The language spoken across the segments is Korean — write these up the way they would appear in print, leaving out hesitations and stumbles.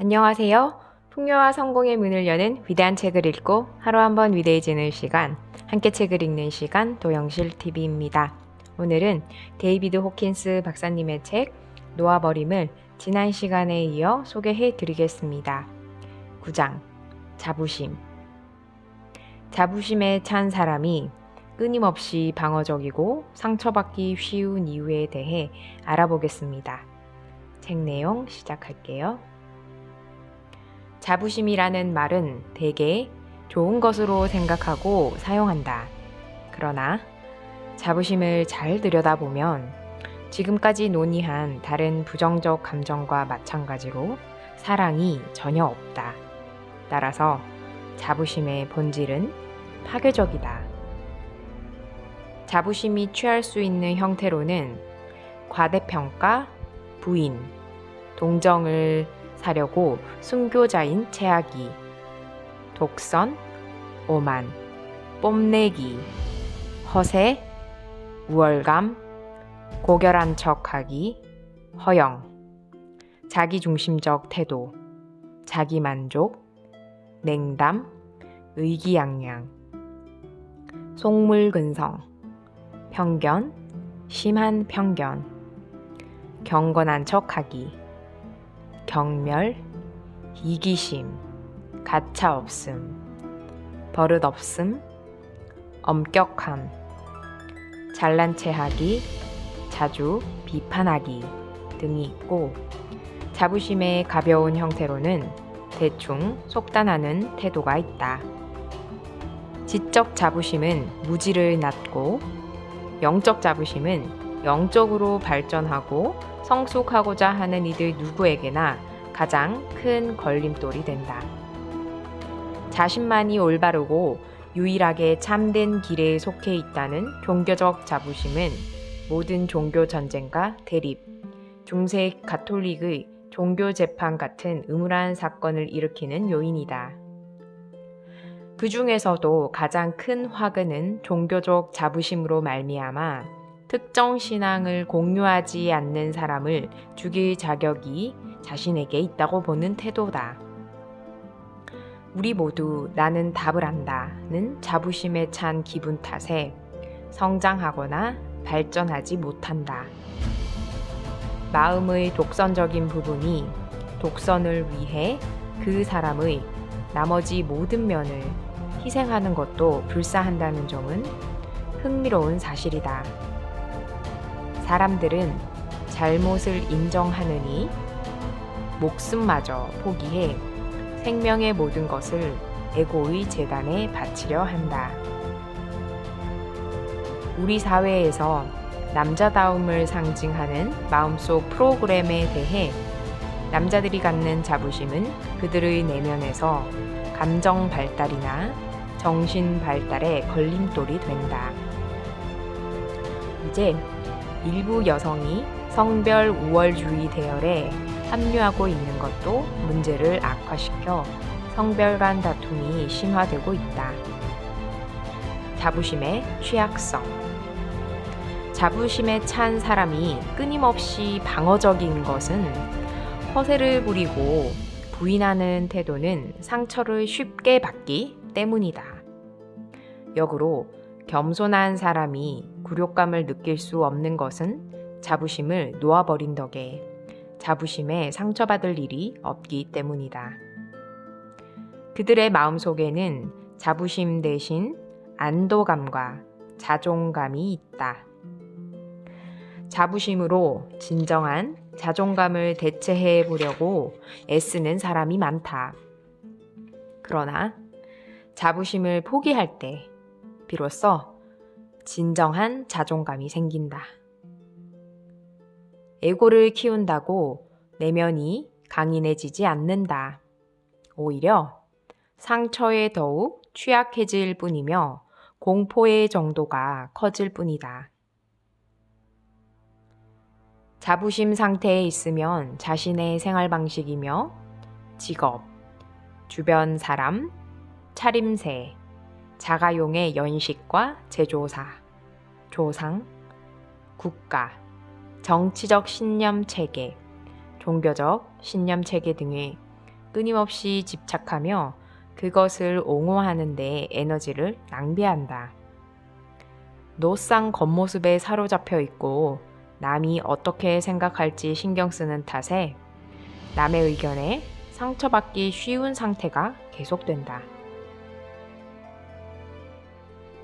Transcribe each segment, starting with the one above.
안녕하세요. 풍요와 성공의 문을 여는 위대한 책을 읽고 하루 한 번 위대해지는 시간, 함께 책을 읽는 시간 도영실 TV입니다. 오늘은 데이비드 호킨스 박사님의 책 놓아버림을 지난 시간에 이어 소개해 드리겠습니다. 9장 자부심. 자부심에 찬 사람이 끊임없이 방어적이고 상처받기 쉬운 이유에 대해 알아보겠습니다. 책 내용 시작할게요. 자부심이라는 말은 대개 좋은 것으로 생각하고 사용한다. 그러나 자부심을 잘 들여다보면 지금까지 논의한 다른 부정적 감정과 마찬가지로 사랑이 전혀 없다. 따라서 자부심의 본질은 파괴적이다. 자부심이 취할 수 있는 형태로는 과대평가, 부인, 동정을 사려고 순교자인 체하기, 독선, 오만, 뽐내기, 허세, 우월감, 고결한 척하기, 허영, 자기중심적 태도, 자기만족, 냉담, 의기양양, 속물근성, 편견, 심한 편견, 경건한 척하기, 경멸, 이기심, 가차없음, 버릇없음, 엄격함, 잘난 체하기, 자주 비판하기 등이 있고 자부심의 가벼운 형태로는 대충 속단하는 태도가 있다. 지적 자부심은 무지를 낳고 영적 자부심은 영적으로 발전하고 성숙하고자 하는 이들 누구에게나 가장 큰 걸림돌이 된다. 자신만이 올바르고 유일하게 참된 길에 속해 있다는 종교적 자부심은 모든 종교 전쟁과 대립, 중세 가톨릭의 종교 재판 같은 음울한 사건을 일으키는 요인이다. 그 중에서도 가장 큰 화근은 종교적 자부심으로 말미암아 특정 신앙을 공유하지 않는 사람을 죽일 자격이 자신에게 있다고 보는 태도다. 우리 모두 나는 답을 안다는 자부심에 찬 기분 탓에 성장하거나 발전하지 못한다. 마음의 독선적인 부분이 독선을 위해 그 사람의 나머지 모든 면을 희생하는 것도 불사한다는 점은 흥미로운 사실이다. 사람들은 잘못을 인정하느니 목숨마저 포기해 생명의 모든 것을 에고의 재단에 바치려 한다. 우리 사회에서 남자다움을 상징하는 마음속 프로그램에 대해 남자들이 갖는 자부심은 그들의 내면에서 감정 발달이나 정신 발달에 걸림돌이 된다. 이제 일부 여성이 성별 우월주의 대열에 합류하고 있는 것도 문제를 악화시켜 성별 간 다툼이 심화되고 있다. 자부심의 취약성. 자부심에 찬 사람이 끊임없이 방어적인 것은 허세를 부리고 부인하는 태도는 상처를 쉽게 받기 때문이다. 역으로 겸손한 사람이 굴욕감을 느낄 수 없는 것은 자부심을 놓아버린 덕에 자부심에 상처받을 일이 없기 때문이다. 그들의 마음속에는 자부심 대신 안도감과 자존감이 있다. 자부심으로 진정한 자존감을 대체해 보려고 애쓰는 사람이 많다. 그러나 자부심을 포기할 때 비로소 진정한 자존감이 생긴다. 에고를 키운다고 내면이 강인해지지 않는다. 오히려 상처에 더욱 취약해질 뿐이며 공포의 정도가 커질 뿐이다. 자부심 상태에 있으면 자신의 생활 방식이며 직업, 주변 사람, 차림새, 자가용의 연식과 제조사, 조상, 국가, 정치적 신념 체계, 종교적 신념 체계 등의 끊임없이 집착하며 그것을 옹호하는 데 에너지를 낭비한다. 노상 겉모습에 사로잡혀 있고 남이 어떻게 생각할지 신경 쓰는 탓에 남의 의견에 상처받기 쉬운 상태가 계속된다.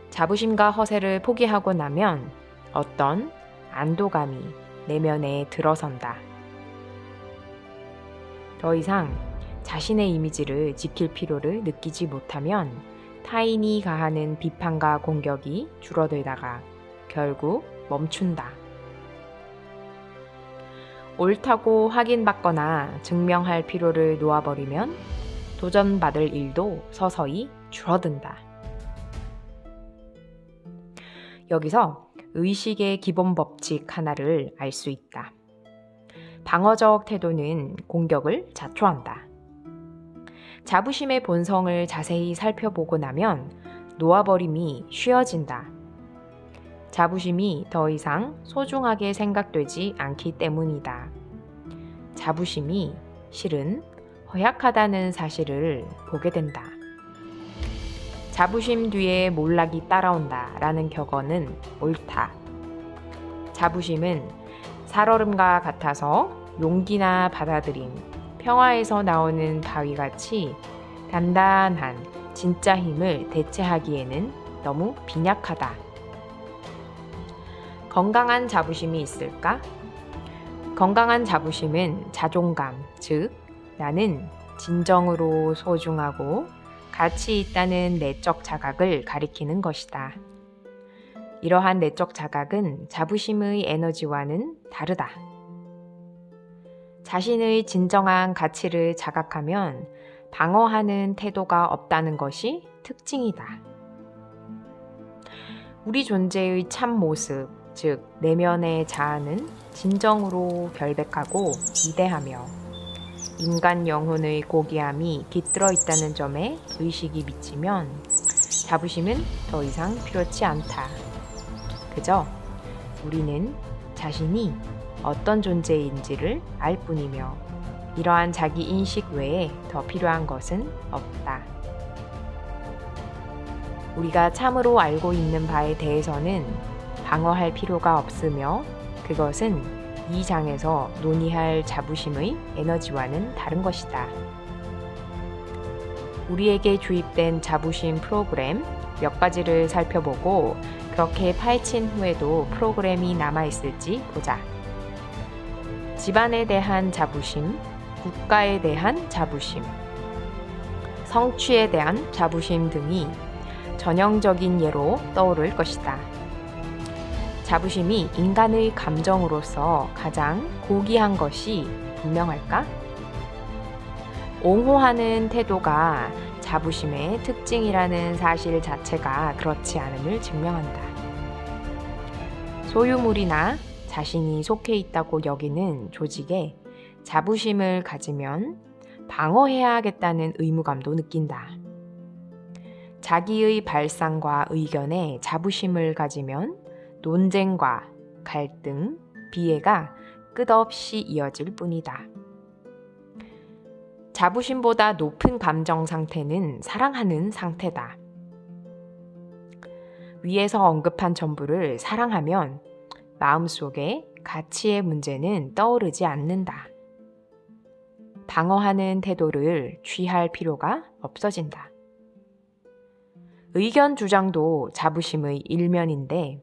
자부심과 허세를 포기하고 나면 어떤 안도감이 내면에 들어선다. 더 이상 자신의 이미지를 지킬 필요를 느끼지 못하면 타인이 가하는 비판과 공격이 줄어들다가 결국 멈춘다. 옳다고 확인받거나 증명할 필요를 놓아버리면 도전받을 일도 서서히 줄어든다. 여기서 의식의 기본 법칙 하나를 알 수 있다. 방어적 태도는 공격을 자초한다. 자부심의 본성을 자세히 살펴보고 나면 놓아버림이 쉬워진다. 자부심이 더 이상 소중하게 생각되지 않기 때문이다. 자부심이 실은 허약하다는 사실을 보게 된다. 자부심 뒤에 몰락이 따라온다 라는 격언은 옳다. 자부심은 살얼음과 같아서 용기나 받아들임, 평화에서 나오는 바위같이 단단한 진짜 힘을 대체하기에는 너무 빈약하다. 건강한 자부심이 있을까? 건강한 자부심은 자존감, 즉 나는 진정으로 소중하고 가치 있다는 내적 자각을 가리키는 것이다. 이러한 내적 자각은 자부심의 에너지와는 다르다. 자신의 진정한 가치를 자각하면 방어하는 태도가 없다는 것이 특징이다. 우리 존재의 참 모습, 즉 내면의 자아는 진정으로 결백하고 비대하며 인간 영혼의 고귀함이 깃들어 있다는 점에 의식이 미치면 자부심은 더 이상 필요치 않다. 그저 우리는 자신이 어떤 존재인지를 알 뿐이며 이러한 자기 인식 외에 더 필요한 것은 없다. 우리가 참으로 알고 있는 바에 대해서는 방어할 필요가 없으며 그것은 이 장에서 논의할 자부심의 에너지와는 다른 것이다. 우리에게 주입된 자부심 프로그램 몇 가지를 살펴보고 그렇게 파헤친 후에도 프로그램이 남아있을지 보자. 집안에 대한 자부심, 국가에 대한 자부심, 성취에 대한 자부심 등이 전형적인 예로 떠오를 것이다. 자부심이 인간의 감정으로서 가장 고귀한 것이 분명할까? 옹호하는 태도가 자부심의 특징이라는 사실 자체가 그렇지 않음을 증명한다. 소유물이나 자신이 속해 있다고 여기는 조직에 자부심을 가지면 방어해야겠다는 의무감도 느낀다. 자기의 발상과 의견에 자부심을 가지면 논쟁과 갈등, 비애가 끝없이 이어질 뿐이다. 자부심보다 높은 감정 상태는 사랑하는 상태다. 위에서 언급한 전부를 사랑하면 마음속에 가치의 문제는 떠오르지 않는다. 방어하는 태도를 취할 필요가 없어진다. 의견 주장도 자부심의 일면인데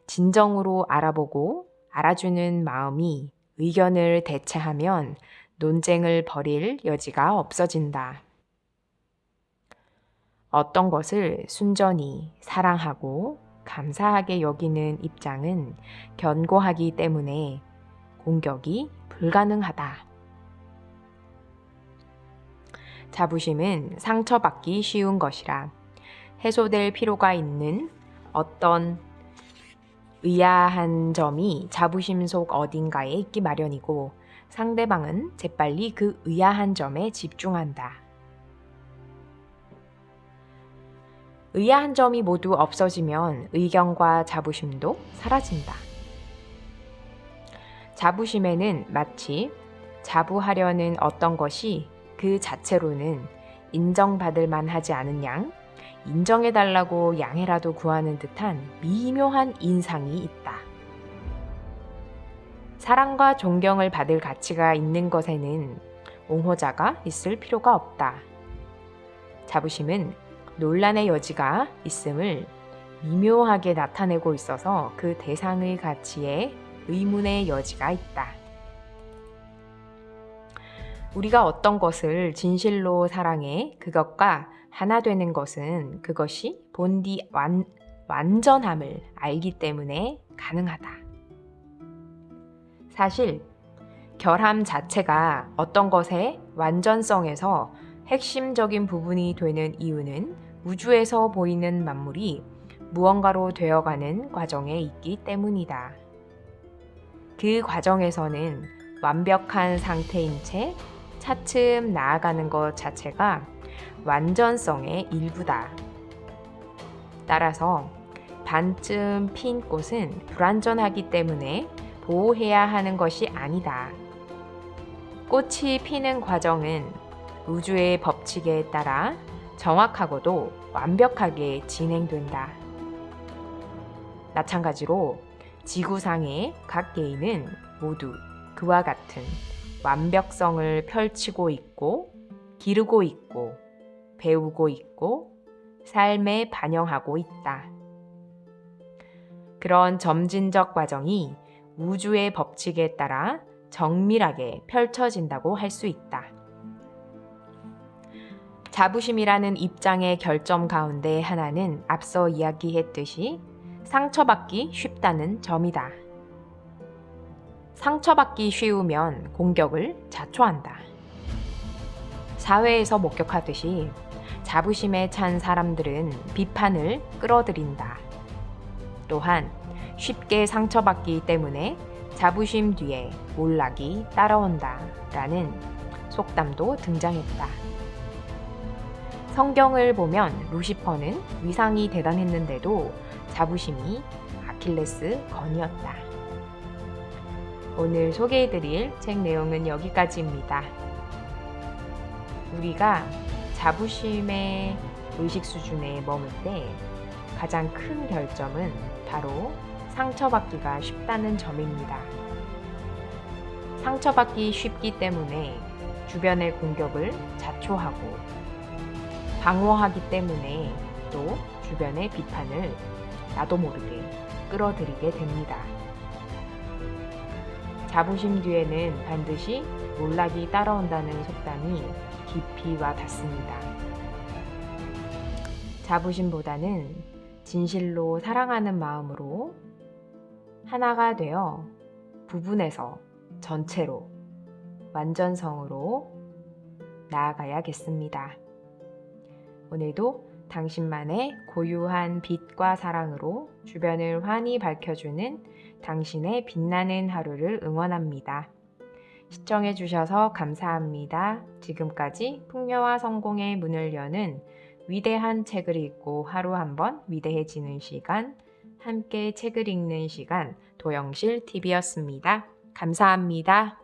진정으로 알아보고 알아주는 마음이 의견을 대체하면 논쟁을 벌일 여지가 없어진다. 어떤 것을 순전히 사랑하고 감사하게 여기는 입장은 견고하기 때문에 공격이 불가능하다. 자부심은 상처받기 쉬운 것이라 해소될 필요가 있는 어떤 의아한 점이 자부심 속 어딘가에 있기 마련이고 상대방은 재빨리 그 의아한 점에 집중한다. 의아한 점이 모두 없어지면 의견과 자부심도 사라진다. 자부심에는 마치 자부하려는 어떤 것이 그 그 자체로는 인정받을 만하지 않은 양, 인정해달라고 양해라도 구하는 듯한 미묘한 인상이 있다. 사랑과 존경을 받을 가치가 있는 것에는 옹호자가 있을 필요가 없다. 자부심은 논란의 여지가 있음을 미묘하게 나타내고 있어서 그 대상의 가치에 의문의 여지가 있다. 우리가 어떤 것을 진실로 사랑해 그것과 하나 되는 것은 그것이 본디 완전함을 알기 때문에 가능하다. 사실 결함 자체가 어떤 것의 완전성에서 핵심적인 부분이 되는 이유는 우주에서 보이는 만물이 무언가로 되어가는 과정에 있기 때문이다. 그 과정에서는 완벽한 상태인 채 차츰 나아가는 것 자체가 완전성의 일부다. 따라서 반쯤 핀 꽃은 불완전하기 때문에 보호해야 하는 것이 아니다. 꽃이 피는 과정은 우주의 법칙에 따라 정확하고도 완벽하게 진행된다. 마찬가지로 지구상의 각 개인은 모두 그와 같은 완벽성을 펼치고 있고, 기르고 있고, 배우고 있고, 삶에 반영하고 있다. 그런 점진적 과정이 우주의 법칙에 따라 정밀하게 펼쳐진다고 할 수 있다. 자부심이라는 입장의 결점 가운데 하나는 앞서 이야기했듯이 상처받기 쉽다는 점이다. 상처받기 쉬우면 공격을 자초한다. 사회에서 목격하듯이 자부심에 찬 사람들은 비판을 끌어들인다. 또한 쉽게 상처받기 때문에 자부심 뒤에 몰락이 따라온다 라는 속담도 등장했다. 성경을 보면 루시퍼는 위상이 대단했는데도 자부심이 아킬레스 건이었다. 오늘 소개해드릴 책 내용은 여기까지입니다. 우리가 자부심의 의식 수준에 머물 때 가장 큰 결점은 바로 상처받기가 쉽다는 점입니다. 상처받기 쉽기 때문에 주변의 공격을 자초하고 방어하기 때문에 또 주변의 비판을 나도 모르게 끌어들이게 됩니다. 자부심 뒤에는 반드시 몰락이 따라온다는 속담이 깊이 와 닿습니다. 자부심보다는 진실로 사랑하는 마음으로 하나가 되어 부분에서 전체로 완전성으로 나아가야겠습니다. 오늘도 당신만의 고유한 빛과 사랑으로 주변을 환히 밝혀주는 당신의 빛나는 하루를 응원합니다. 시청해주셔서 감사합니다. 지금까지 풍요와 성공의 문을 여는 위대한 책을 읽고 하루 한번 위대해지는 시간, 함께 책을 읽는 시간 도영실 TV였습니다. 감사합니다.